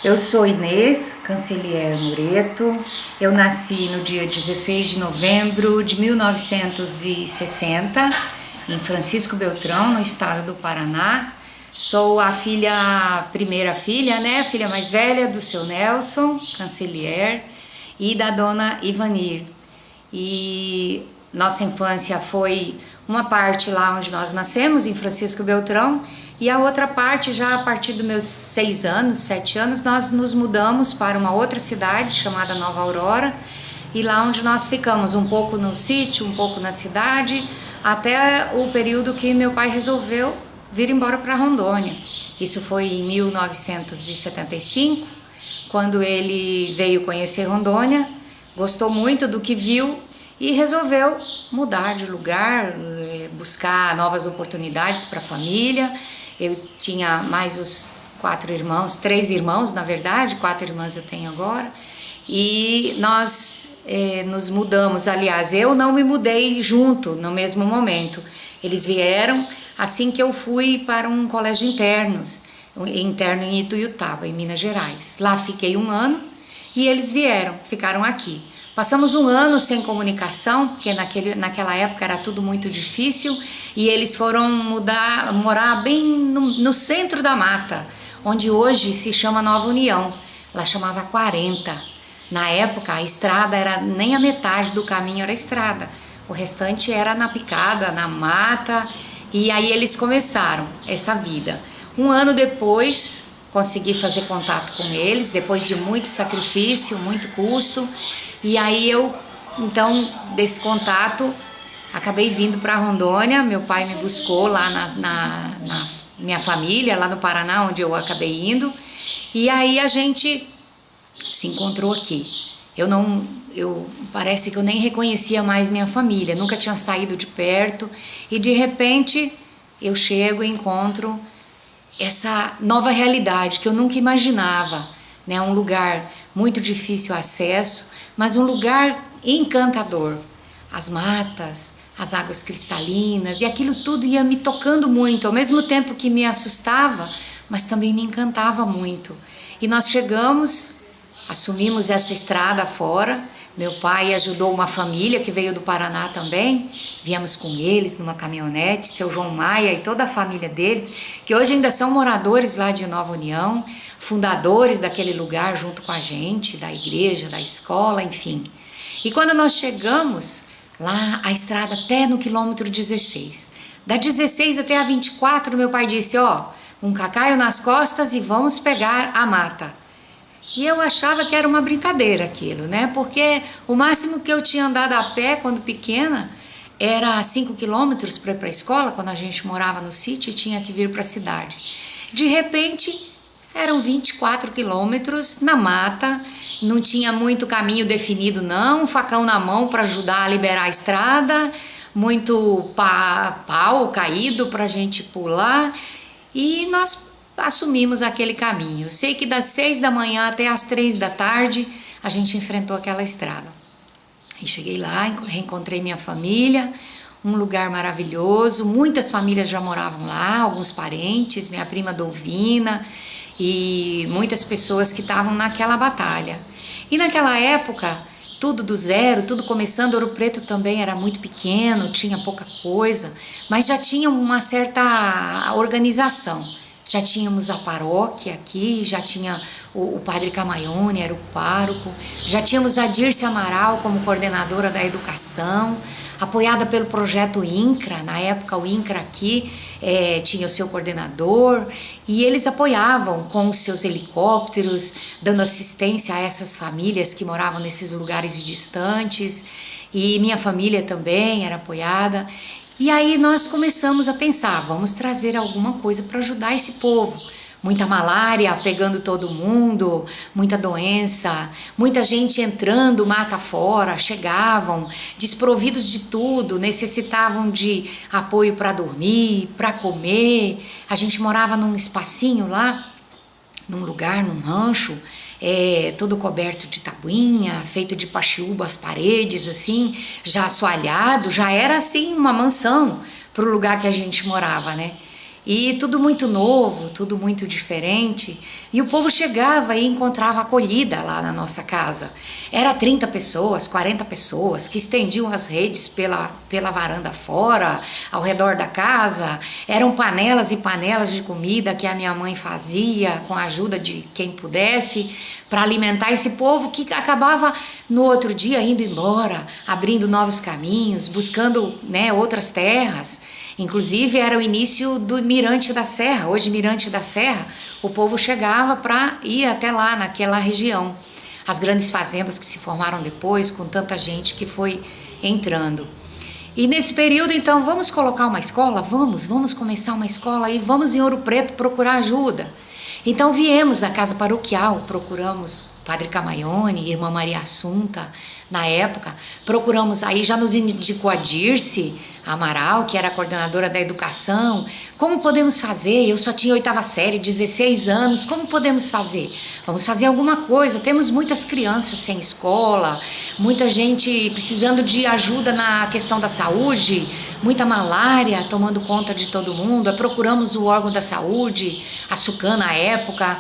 Eu sou Inês Cancelier Moreto, eu nasci no dia 16 de novembro de 1960, em Francisco Beltrão, no estado do Paraná. Sou a primeira filha, né, filha mais velha do seu Nelson Cancelier e da dona Ivanir. E nossa infância foi uma parte lá onde nós nascemos, em Francisco Beltrão, e a outra parte, já a partir dos meus 6 anos, 7 anos, nós nos mudamos para uma outra cidade chamada Nova Aurora, e lá onde nós ficamos, um pouco no sítio, um pouco na cidade, até o período que meu pai resolveu vir embora para Rondônia. Isso foi em 1975, quando ele veio conhecer Rondônia, gostou muito do que viu e resolveu mudar de lugar, buscar novas oportunidades para a família. Eu tinha mais os 3 irmãos, na verdade, 4 irmãs eu tenho agora, e nós nos mudamos. Aliás, eu não me mudei junto no mesmo momento, eles vieram assim que eu fui para um colégio interno em Ituiutaba, em Minas Gerais. Lá fiquei 1 ano e eles ficaram aqui. Passamos 1 ano sem comunicação, porque naquela época era tudo muito difícil, e eles foram morar bem no centro da mata, onde hoje se chama Nova União. Lá chamava 40. Na época a estrada era nem a metade do caminho era estrada, o restante era na picada, na mata, e aí eles começaram essa vida. 1 ano depois consegui fazer contato com eles, depois de muito sacrifício, muito custo. E aí então, desse contato, acabei vindo para Rondônia. Meu pai me buscou lá na minha família, lá no Paraná, onde eu acabei indo. E aí a gente se encontrou aqui. Parece que eu nem reconhecia mais minha família, nunca tinha saído de perto. E de repente eu chego e encontro essa nova realidade que eu nunca imaginava, né? Um lugar muito difícil acesso, mas um lugar encantador. As matas, as águas cristalinas, e aquilo tudo ia me tocando muito, ao mesmo tempo que me assustava, mas também me encantava muito. E nós chegamos, assumimos essa estrada fora. Meu pai ajudou uma família que veio do Paraná também, viemos com eles numa caminhonete, seu João Maia e toda a família deles, que hoje ainda são moradores lá de Nova União, fundadores daquele lugar junto com a gente, da igreja, da escola, enfim. E quando nós chegamos lá, a estrada até no quilômetro 16, da 16 até a 24, meu pai disse, um cacaio nas costas e vamos pegar a mata. E eu achava que era uma brincadeira aquilo, né? Porque o máximo que eu tinha andado a pé quando pequena era 5 quilômetros para ir para a escola, quando a gente morava no sítio e tinha que vir para a cidade. De repente, eram 24 quilômetros na mata, não tinha muito caminho definido não, um facão na mão para ajudar a liberar a estrada, muito pau caído para a gente pular, e nós assumimos aquele caminho. Eu sei que das 6 da manhã até as 3 da tarde a gente enfrentou aquela estrada. E cheguei lá, reencontrei minha família, um lugar maravilhoso, muitas famílias já moravam lá, alguns parentes, minha prima Dolvina e muitas pessoas que estavam naquela batalha. E naquela época, tudo do zero, tudo começando, Ouro Preto também era muito pequeno, tinha pouca coisa, mas já tinha uma certa organização. Já tínhamos a paróquia aqui, já tinha o padre Camaione, era o pároco, já tínhamos a Dirce Amaral como coordenadora da educação, apoiada pelo projeto INCRA. Na época o INCRA aqui tinha o seu coordenador, e eles apoiavam com os seus helicópteros, dando assistência a essas famílias que moravam nesses lugares distantes, e minha família também era apoiada. E aí nós começamos a pensar, vamos trazer alguma coisa para ajudar esse povo. Muita malária pegando todo mundo, muita doença, muita gente entrando mata fora, chegavam desprovidos de tudo, necessitavam de apoio para dormir, para comer. A gente morava num espacinho lá, num lugar, num rancho, todo coberto de tabuinha, feito de paxiúba as paredes, assim, já assoalhado, já era assim uma mansão para o lugar que a gente morava, né? E tudo muito novo, tudo muito diferente. E o povo chegava e encontrava acolhida lá na nossa casa. Era 30 pessoas, 40 pessoas que estendiam as redes pela varanda fora, ao redor da casa. Eram panelas e panelas de comida que a minha mãe fazia com a ajuda de quem pudesse para alimentar esse povo que acabava no outro dia indo embora, abrindo novos caminhos, buscando, né, outras terras. Inclusive era o início do Mirante da Serra, hoje Mirante da Serra, o povo chegava para ir até lá naquela região. As grandes fazendas que se formaram depois, com tanta gente que foi entrando. E nesse período, então, vamos colocar uma escola? Vamos começar uma escola e vamos em Ouro Preto procurar ajuda. Então viemos na casa paroquial, procuramos Padre Camaione, Irmã Maria Assunta, na época, procuramos, aí já nos indicou a Dirce Amaral, que era a coordenadora da educação. Como podemos fazer? Eu só tinha 8ª série, 16 anos, como podemos fazer? Vamos fazer alguma coisa, temos muitas crianças sem escola, muita gente precisando de ajuda na questão da saúde, muita malária tomando conta de todo mundo. Procuramos o órgão da saúde, a SUCAM na época,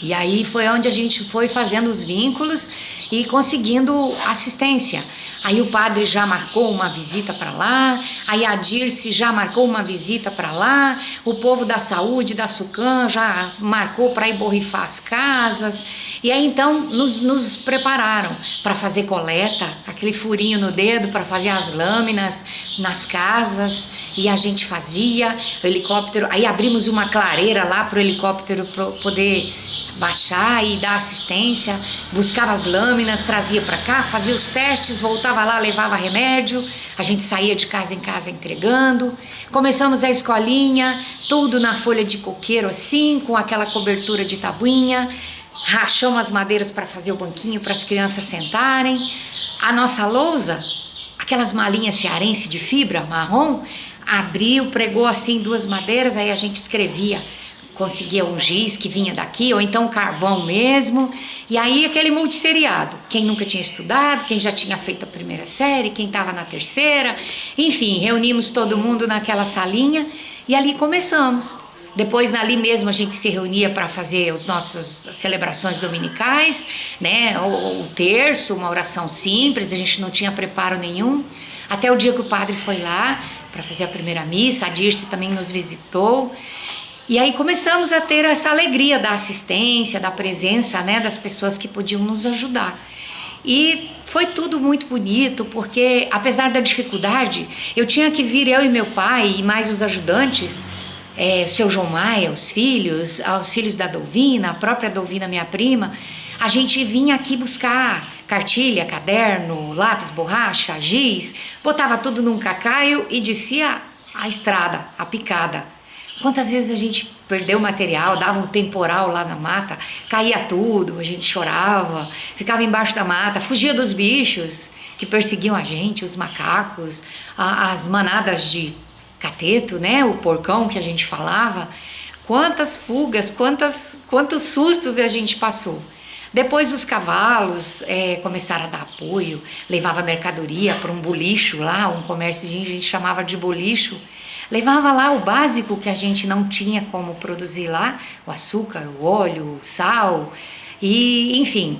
e aí foi onde a gente foi fazendo os vínculos e conseguindo assistência. Aí o padre já marcou uma visita para lá, aí a Dirce já marcou uma visita para lá, o povo da saúde, da SUCAM já marcou para ir borrifar as casas. E aí então nos prepararam para fazer coleta, aquele furinho no dedo para fazer as lâminas nas casas, e a gente fazia o helicóptero. Aí abrimos uma clareira lá para o helicóptero poder baixar e dar assistência, buscava as lâminas, trazia para cá, fazia os testes, voltava lá, levava remédio, a gente saía de casa em casa entregando. Começamos a escolinha, tudo na folha de coqueiro assim, com aquela cobertura de tabuinha, rachamos as madeiras para fazer o banquinho para as crianças sentarem. A nossa lousa, aquelas malinhas cearense de fibra marrom, abriu, pregou assim 2 madeiras, aí a gente escrevia, conseguia um giz que vinha daqui, ou então carvão mesmo, e aí aquele multisseriado, quem nunca tinha estudado, quem já tinha feito a 1ª série, quem estava na 3ª, enfim, reunimos todo mundo naquela salinha, e ali começamos. Depois, ali mesmo, a gente se reunia para fazer as nossas celebrações dominicais, né, o terço, uma oração simples, a gente não tinha preparo nenhum, até o dia que o padre foi lá para fazer a 1ª missa, a Dirce também nos visitou. E aí começamos a ter essa alegria da assistência, da presença, né, das pessoas que podiam nos ajudar. E foi tudo muito bonito, porque apesar da dificuldade, eu tinha que vir, eu e meu pai e mais os ajudantes, o seu João Maia, os filhos da Dolvina, a própria Dolvina, minha prima, a gente vinha aqui buscar cartilha, caderno, lápis, borracha, giz, botava tudo num cacaio e descia a estrada, a picada. Quantas vezes a gente perdeu material, dava um temporal lá na mata, caía tudo, a gente chorava, ficava embaixo da mata, fugia dos bichos que perseguiam a gente, os macacos, as manadas de cateto, né, o porcão que a gente falava. Quantas fugas, quantos sustos a gente passou. Depois os cavalos começaram a dar apoio, levava mercadoria para um bolicho lá, um comércio que a gente chamava de bolicho. Levava lá o básico que a gente não tinha como produzir lá, o açúcar, o óleo, o sal, e enfim,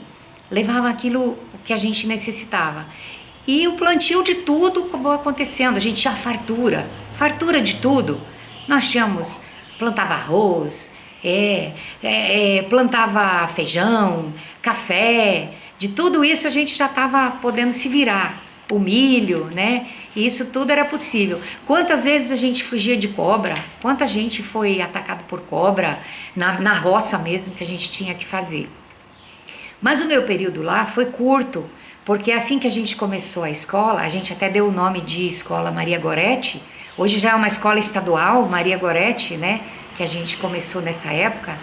levava aquilo que a gente necessitava. E o plantio de tudo acabou acontecendo, a gente tinha fartura de tudo. Nós tínhamos, plantava arroz, plantava feijão, café, de tudo isso a gente já estava podendo se virar. O milho, né? E isso tudo era possível. Quantas vezes a gente fugia de cobra? Quanta gente foi atacado por cobra na roça mesmo que a gente tinha que fazer. Mas o meu período lá foi curto, porque assim que a gente começou a escola, a gente até deu o nome de Escola Maria Goretti. Hoje já é uma escola estadual, Maria Goretti, né? Que a gente começou nessa época.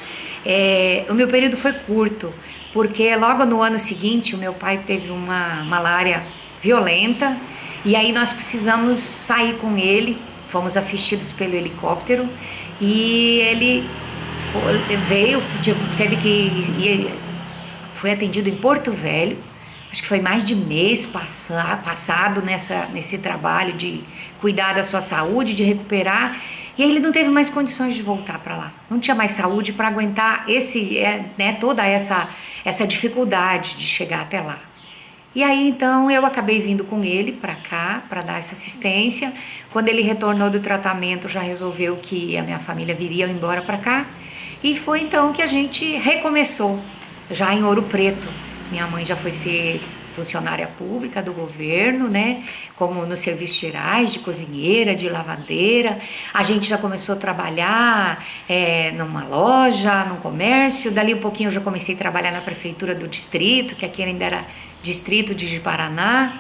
O meu período foi curto, porque logo no ano seguinte o meu pai teve uma malária violenta, e aí nós precisamos sair com ele, fomos assistidos pelo helicóptero, e ele foi atendido em Porto Velho, acho que foi mais de mês passado nesse trabalho de cuidar da sua saúde, de recuperar, E aí ele não teve mais condições de voltar para lá. Não tinha mais saúde para aguentar toda essa dificuldade de chegar até lá. E aí então eu acabei vindo com ele para cá para dar essa assistência. Quando ele retornou do tratamento, já resolveu que a minha família viria embora para cá. E foi então que a gente recomeçou, já em Ouro Preto. Minha mãe já foi ser funcionária pública do governo, né? Como nos serviços gerais, de cozinheira, de lavadeira. A gente já começou a trabalhar numa loja, num comércio. Dali um pouquinho eu já comecei a trabalhar na prefeitura do distrito, que aqui ainda era distrito de Paraná.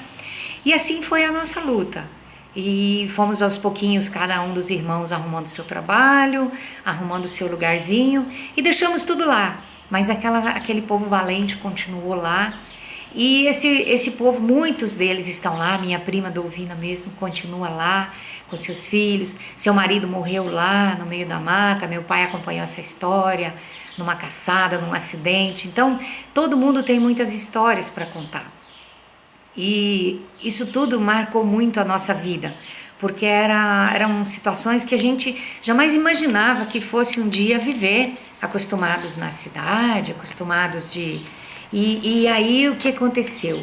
E assim foi a nossa luta. E fomos aos pouquinhos, cada um dos irmãos arrumando seu trabalho, arrumando seu lugarzinho, e deixamos tudo lá. Mas aquele povo valente continuou lá. E esse povo, muitos deles estão lá. Minha prima Dolvina mesmo continua lá com seus filhos. Seu marido morreu lá no meio da mata. Meu pai acompanhou essa história numa caçada, num acidente. Então, todo mundo tem muitas histórias para contar. E isso tudo marcou muito a nossa vida, porque eram situações que a gente jamais imaginava que fosse um dia viver, acostumados na cidade, acostumados de... E aí o que aconteceu?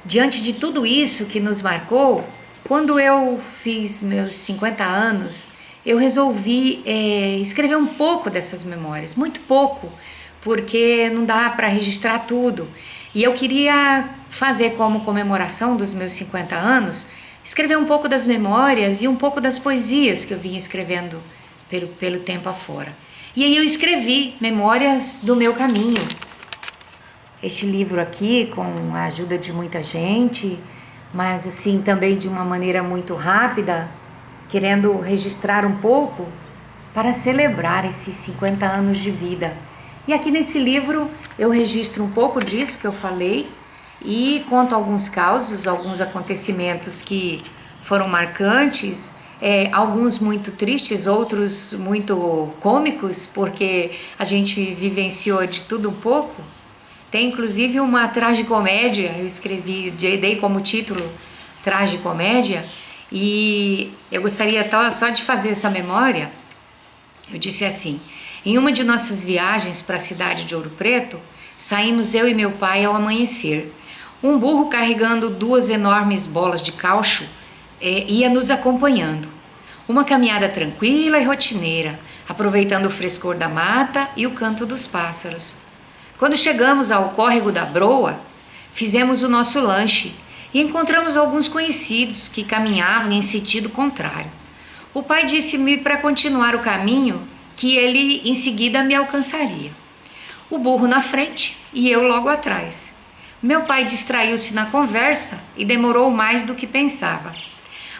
Diante de tudo isso que nos marcou, quando eu fiz meus 50 anos, eu resolvi escrever um pouco dessas memórias, muito pouco, porque não dá para registrar tudo. E eu queria fazer como comemoração dos meus 50 anos, escrever um pouco das memórias e um pouco das poesias que eu vinha escrevendo pelo tempo afora. E aí eu escrevi Memórias do Meu Caminho. Este livro aqui, com a ajuda de muita gente, mas assim também de uma maneira muito rápida, querendo registrar um pouco para celebrar esses 50 anos de vida. E aqui nesse livro eu registro um pouco disso que eu falei e conto alguns causos, alguns acontecimentos que foram marcantes, alguns muito tristes, outros muito cômicos, porque a gente vivenciou de tudo um pouco. Tem inclusive uma tragicomédia, eu escrevi, dei como título Tragicomédia, e eu gostaria só de fazer essa memória. Eu disse assim: em uma de nossas viagens para a cidade de Ouro Preto, saímos eu e meu pai ao amanhecer. Um burro carregando 2 enormes bolas de caucho ia nos acompanhando. Uma caminhada tranquila e rotineira, aproveitando o frescor da mata e o canto dos pássaros. Quando chegamos ao córrego da Broa, fizemos o nosso lanche e encontramos alguns conhecidos que caminhavam em sentido contrário. O pai disse-me para continuar o caminho, que ele em seguida me alcançaria. O burro na frente e eu logo atrás. Meu pai distraiu-se na conversa e demorou mais do que pensava.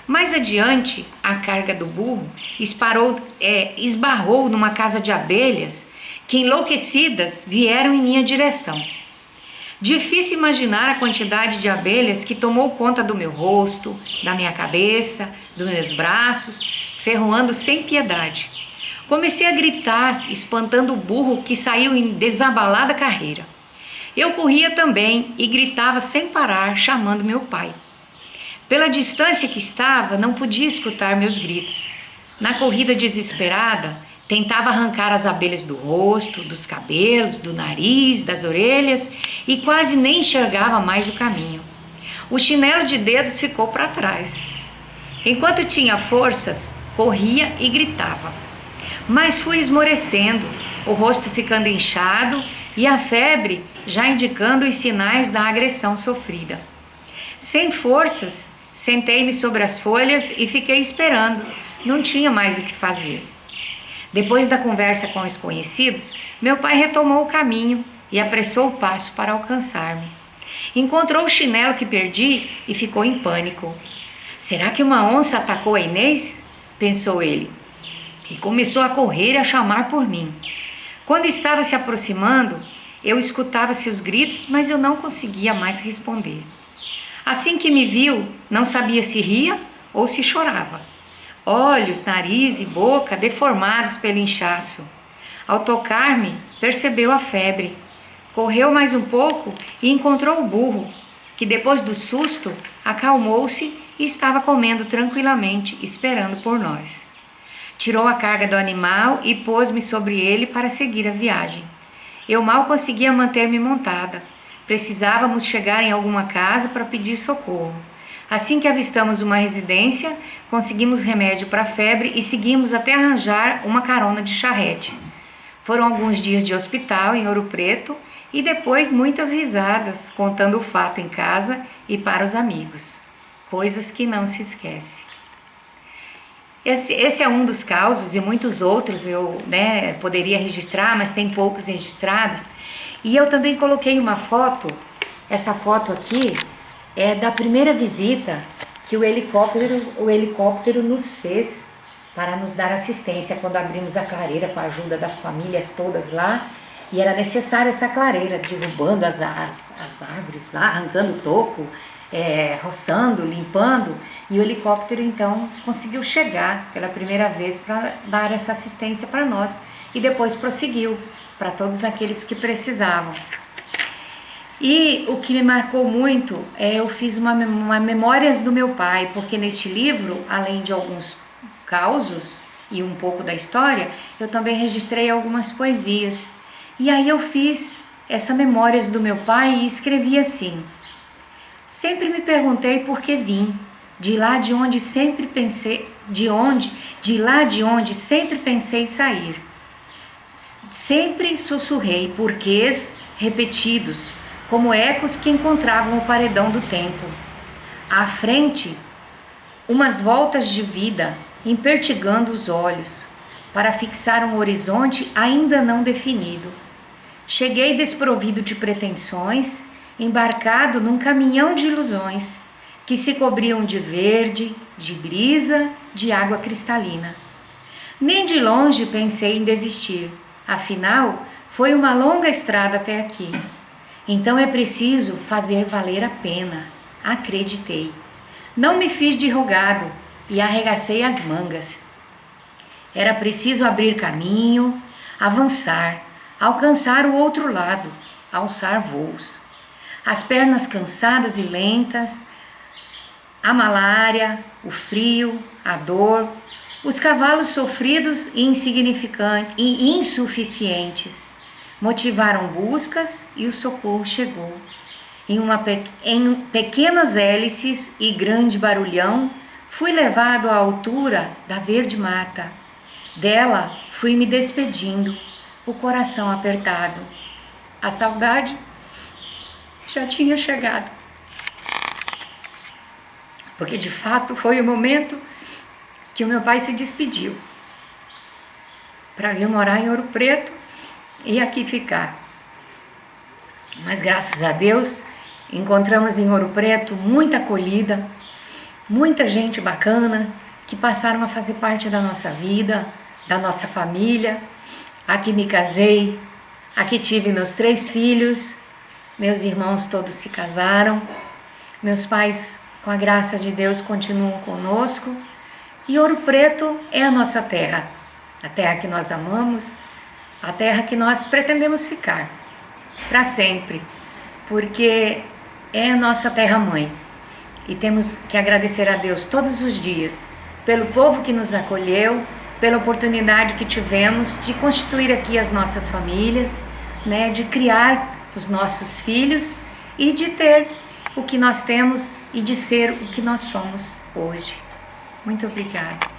Mais adiante, a carga do burro esbarrou numa casa de abelhas que, enlouquecidas, vieram em minha direção. Difícil imaginar a quantidade de abelhas que tomou conta do meu rosto, da minha cabeça, dos meus braços, ferroando sem piedade. Comecei a gritar, espantando o burro que saiu em desabalada carreira. Eu corria também e gritava sem parar, chamando meu pai. Pela distância que estava, não podia escutar meus gritos. Na corrida desesperada, tentava arrancar as abelhas do rosto, dos cabelos, do nariz, das orelhas e quase nem enxergava mais o caminho. O chinelo de dedos ficou para trás. Enquanto tinha forças, corria e gritava. Mas fui esmorecendo, o rosto ficando inchado e a febre já indicando os sinais da agressão sofrida. Sem forças, sentei-me sobre as folhas e fiquei esperando. Não tinha mais o que fazer. Depois da conversa com os conhecidos, meu pai retomou o caminho e apressou o passo para alcançar-me. Encontrou o chinelo que perdi e ficou em pânico. Será que uma onça atacou a Inês? Pensou ele. E começou a correr e a chamar por mim. Quando estava se aproximando, eu escutava seus gritos, mas eu não conseguia mais responder. Assim que me viu, não sabia se ria ou se chorava. Olhos, nariz e boca deformados pelo inchaço. Ao tocar-me, percebeu a febre. Correu mais um pouco e encontrou o burro, que depois do susto acalmou-se e estava comendo tranquilamente, esperando por nós. Tirou a carga do animal e pôs-me sobre ele para seguir a viagem. Eu mal conseguia manter-me montada. Precisávamos chegar em alguma casa para pedir socorro. Assim que avistamos uma residência, conseguimos remédio para a febre e seguimos até arranjar uma carona de charrete. Foram alguns dias de hospital em Ouro Preto e depois muitas risadas, contando o fato em casa e para os amigos. Coisas que não se esquece. Esse é um dos causos e muitos outros eu poderia registrar, mas tem poucos registrados. E eu também coloquei uma foto, essa foto aqui é da primeira visita que o helicóptero nos fez para nos dar assistência quando abrimos a clareira com a ajuda das famílias todas lá. E era necessária essa clareira, derrubando as árvores lá, arrancando o toco, roçando, limpando, e o helicóptero então conseguiu chegar pela primeira vez para dar essa assistência para nós e depois prosseguiu para todos aqueles que precisavam. E o que me marcou muito eu fiz uma memórias do meu pai, porque neste livro, além de alguns causos e um pouco da história, eu também registrei algumas poesias. E aí eu fiz essa memórias do meu pai e escrevi assim: sempre me perguntei por que vim, de lá de onde sempre pensei sair. Sempre sussurrei porquês repetidos, como ecos que encontravam o paredão do tempo. À frente, umas voltas de vida, impertigando os olhos, para fixar um horizonte ainda não definido. Cheguei desprovido de pretensões, embarcado num caminhão de ilusões, que se cobriam de verde, de brisa, de água cristalina. Nem de longe pensei em desistir, afinal, foi uma longa estrada até aqui. Então é preciso fazer valer a pena, acreditei. Não me fiz de rogado e arregacei as mangas. Era preciso abrir caminho, avançar, alcançar o outro lado, alçar voos. As pernas cansadas e lentas, a malária, o frio, a dor, os cavalos sofridos e insuficientes motivaram buscas e o socorro chegou. Em pequenas hélices e grande barulhão, fui levado à altura da verde mata. Dela fui me despedindo, o coração apertado. A saudade já tinha chegado. Porque de fato foi o momento que o meu pai se despediu para vir morar em Ouro Preto e aqui ficar. Mas graças a Deus encontramos em Ouro Preto muita acolhida, muita gente bacana que passaram a fazer parte da nossa vida, da nossa família. Aqui me casei, aqui tive meus 3 filhos, meus irmãos todos se casaram, meus pais, com a graça de Deus, continuam conosco. E Ouro Preto é a nossa terra, a terra que nós amamos, a terra que nós pretendemos ficar para sempre, porque é a nossa terra-mãe. E temos que agradecer a Deus todos os dias pelo povo que nos acolheu, pela oportunidade que tivemos de constituir aqui as nossas famílias, de criar os nossos filhos e de ter o que nós temos e de ser o que nós somos hoje. Muito obrigada.